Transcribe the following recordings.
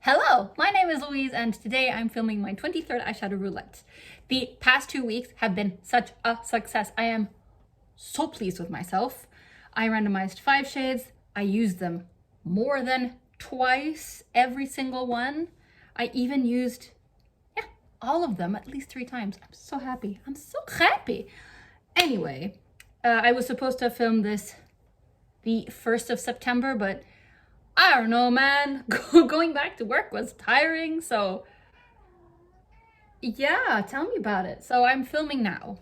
Hello, my name is Louise and today I'm filming my 23rd eyeshadow roulette. The past 2 weeks have been such a success. I am so pleased with myself. I randomized 5 shades. I used them more than twice, every single one. I even used, all of them at least 3 times. I'm so happy. I'm so happy. Anyway, I was supposed to film this the 1st of September, but I don't know, man. Going back to work was tiring, so yeah, tell me about it. So I'm filming now.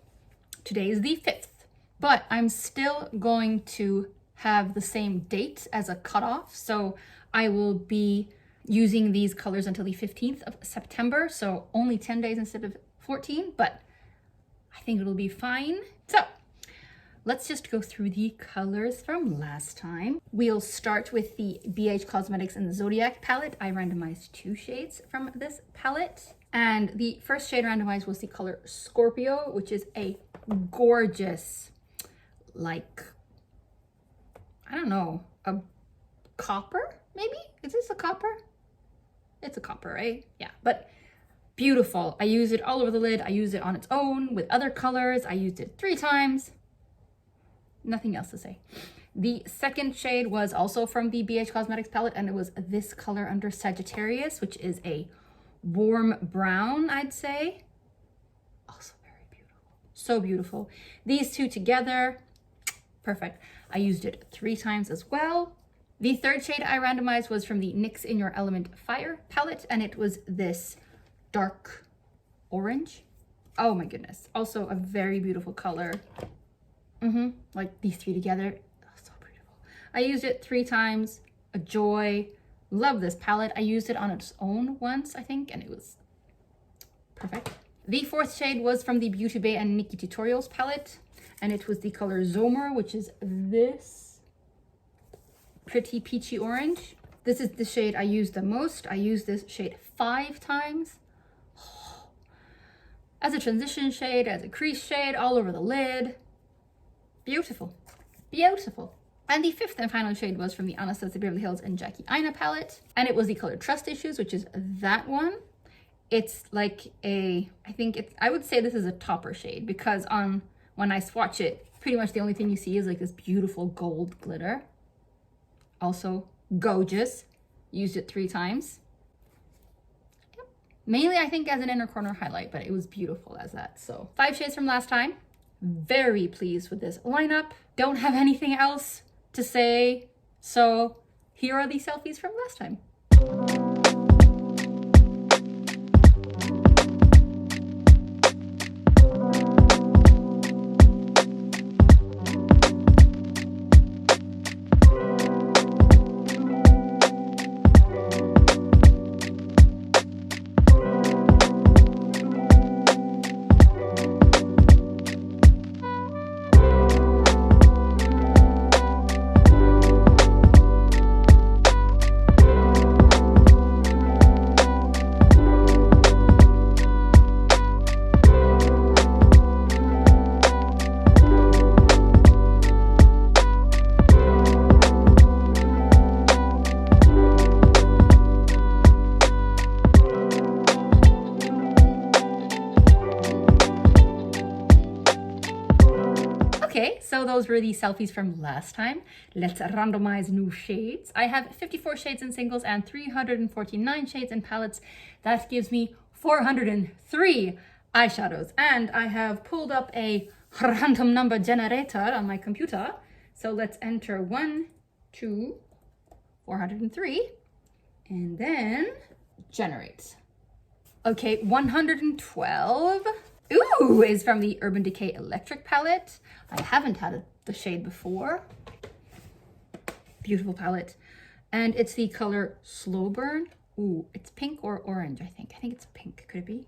Today is the 5th, but I'm still going to have the same date as a cutoff. So I will be using these colors until the 15th of September. So only 10 days instead of 14, but I think it'll be fine. So let's just go through the colors from last time. We'll start with the BH Cosmetics and the Zodiac palette. I randomized 2 shades from this palette. And the first shade randomized was the color Scorpio, which is a gorgeous, like, I don't know, a copper, maybe? Is this a copper? It's a copper, right? Yeah, but beautiful. I use it all over the lid. I use it on its own with other colors. I used it 3 times. Nothing else to say. The second shade was also from the BH Cosmetics palette, and it was this color under Sagittarius, which is a warm brown, I'd say. Also very beautiful. So beautiful. These 2 together, perfect. I used it 3 times as well. The third shade I randomized was from the NYX In Your Element Fire palette, and it was this dark orange. Oh my goodness. Also a very beautiful color. Like these 3 together, so beautiful. I used it 3 times, a joy. Love this palette. I used it on its own once, I think, and it was perfect. The 4th shade was from the Beauty Bay and Nikki Tutorials palette, and it was the color Zomer, which is this pretty peachy orange. This is the shade I used the most. I used this shade 5 times. As a transition shade, as a crease shade, all over the lid. Beautiful, beautiful. And the 5th and final shade was from the Anastasia Beverly Hills and Jackie Aina palette, and it was the color Trust Issues, which is that one. It's like I would say this is a topper shade, because when I swatch it, pretty much the only thing you see is like this beautiful gold glitter. Also gorgeous. Used it 3 times. Yep. Mainly I think as an inner corner highlight, but it was beautiful as that. So 5 shades from last time. Very pleased with this lineup. Don't have anything else to say, so here are the selfies from last time. Okay, so those were the selfies from last time. Let's randomize new shades. I have 54 shades in singles and 349 shades in palettes. That gives me 403 eyeshadows. And I have pulled up a random number generator on my computer. So let's enter 1, 2, 403, and then generate. Okay, 112. Ooh, is from the Urban Decay Electric palette. I haven't had the shade before. Beautiful palette. And it's the color Slowburn. Ooh, it's pink or orange, I think. I think it's pink. Could it be?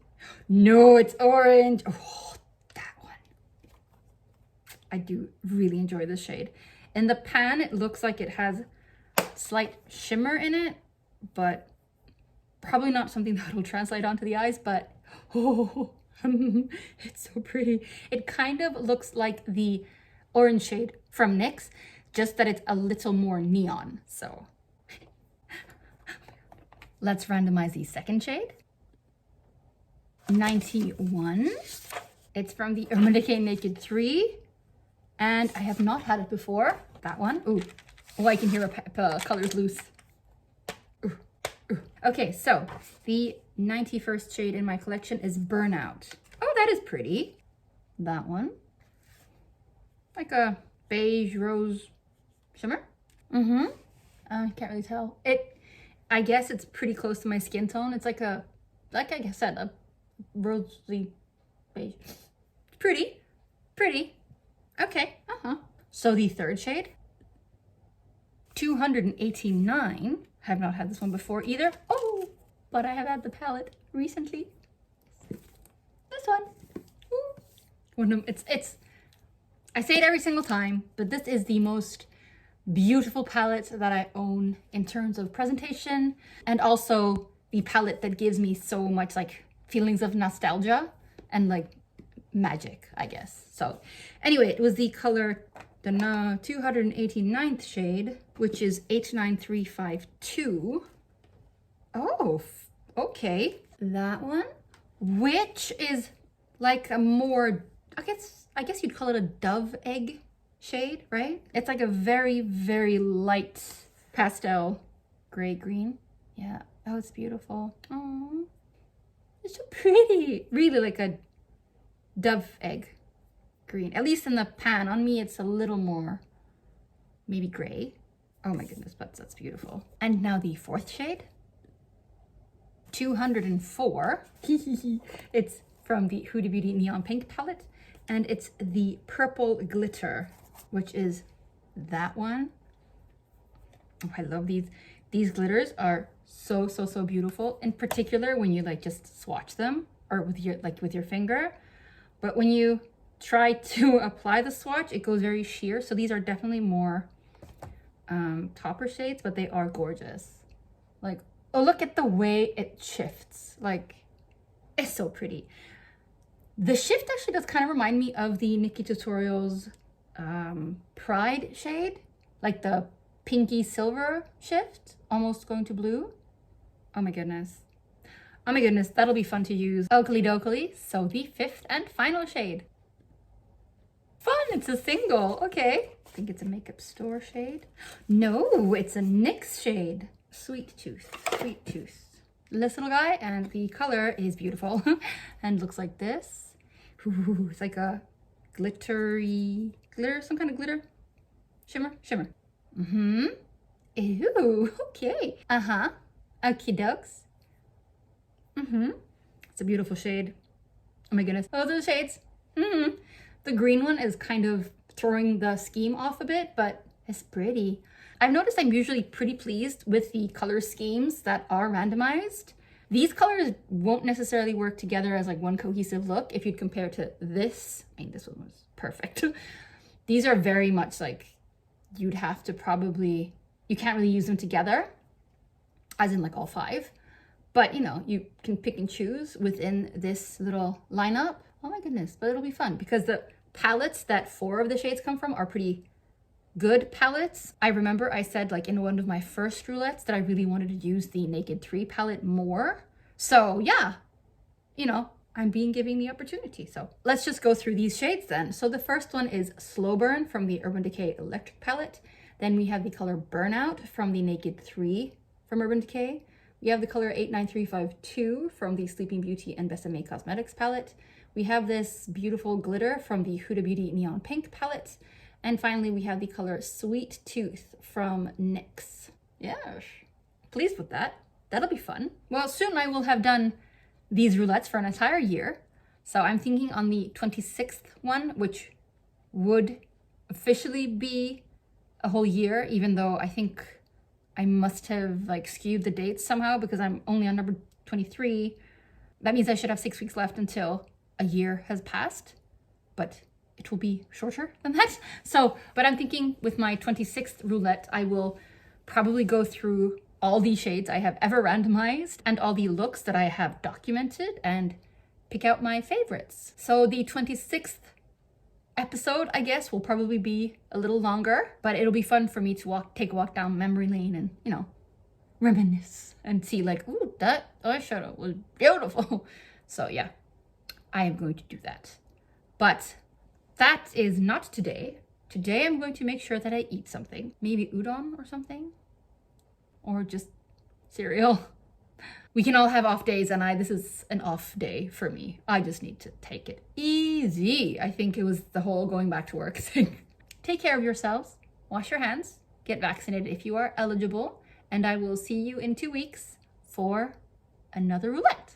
No, it's orange. Oh, that one. I do really enjoy this shade. In the pan, it looks like it has slight shimmer in it, but probably not something that will translate onto the eyes, but oh, it's so pretty. It kind of looks like the orange shade from NYX, just that it's a little more neon. So Let's randomize the second shade. 91. It's from the Urban Decay Naked 3. And I have not had it before. That one. Ooh. Oh, I can hear colors loose. Ooh. Ooh. Okay, so the 91st shade in my collection is Burnout. Oh, that is pretty. That one. Like a beige rose shimmer. Mm-hmm. I can't really tell. I guess it's pretty close to my skin tone. It's like I said, a rosy beige. Pretty. Pretty. Okay. So the third shade, 289. I have not had this one before either. Oh, but I have had the palette recently. This one. Ooh. I say it every single time, but this is the most beautiful palette that I own in terms of presentation, and also the palette that gives me so much like feelings of nostalgia and like magic, I guess. So anyway, it was the color, the 289th shade, which is 89352. Oh, okay. That one, which is like a more, I guess you'd call it a dove egg shade, right? It's like a very, very light pastel gray green. Yeah. Oh, it's beautiful. Oh, it's so pretty. Really like a dove egg green. At least in the pan. On me, it's a little more maybe gray. Oh my goodness, but that's beautiful. And now the fourth shade, 204. It's from the Huda Beauty Neon Pink palette, and it's the purple glitter, which is that one. Oh, I love these. These glitters are so beautiful. In particular, when you like just swatch them or with your finger. But when you try to apply the swatch, it goes very sheer. So these are definitely more topper shades, but they are gorgeous. Like, oh, look at the way it shifts. Like, it's so pretty. The shift actually does kind of remind me of the Nikkie Tutorials Pride shade, like the pinky silver shift, almost going to blue. Oh my goodness. Oh my goodness, that'll be fun to use. Oakley dokley. So the fifth and final shade. Fun, it's a single. Okay. I think it's a makeup store shade. No, it's a NYX shade. Sweet Tooth. Sweet Tooth. This little guy, and the color is beautiful and looks like this. Ooh, it's like a glittery glitter, some kind of glitter. Shimmer. Mm-hmm. Ew, okay. Okie dokes. Mm-hmm. It's a beautiful shade. Oh my goodness. Those are the shades. Mm-hmm. The green one is kind of throwing the scheme off a bit, but it's pretty. I've noticed I'm usually pretty pleased with the color schemes that are randomized. These colors won't necessarily work together as like one cohesive look if you'd compare to this. I mean, this one was perfect. These are very much like you'd have to probably, you can't really use them together, as in like all five. But you know, you can pick and choose within this little lineup. Oh my goodness, but it'll be fun because the palettes that 4 of the shades come from are pretty good palettes. I remember I said like in one of my first roulettes that I really wanted to use the Naked 3 palette more. So yeah, you know, I'm giving the opportunity. So let's just go through these shades then. So the first one is Slowburn from the Urban Decay Electric palette. Then we have the color Burnout from the Naked 3 from Urban Decay. We have the color 89352 from the Sleeping Beauty and Bésame Cosmetics palette. We have this beautiful glitter from the Huda Beauty Neon Pink palette. And finally, we have the color Sweet Tooth from NYX. Yes, pleased with that. That'll be fun. Well, soon I will have done these roulettes for an entire year. So I'm thinking on the 26th one, which would officially be a whole year, even though I think I must have like skewed the dates somehow because I'm only on number 23. That means I should have 6 weeks left until a year has passed, but it will be shorter than that. So, but I'm thinking with my 26th roulette, I will probably go through all the shades I have ever randomized and all the looks that I have documented and pick out my favorites. So the 26th episode, I guess, will probably be a little longer, but it'll be fun for me to take a walk down memory lane and, you know, reminisce and see like, ooh, that eyeshadow was beautiful. So yeah, I am going to do that. But that is not today. Today I'm going to make sure that I eat something. Maybe udon or something. Or just cereal. We can all have off days, and this is an off day for me. I just need to take it easy. I think it was the whole going back to work thing. Take care of yourselves. Wash your hands. Get vaccinated if you are eligible. And I will see you in 2 weeks for another roulette.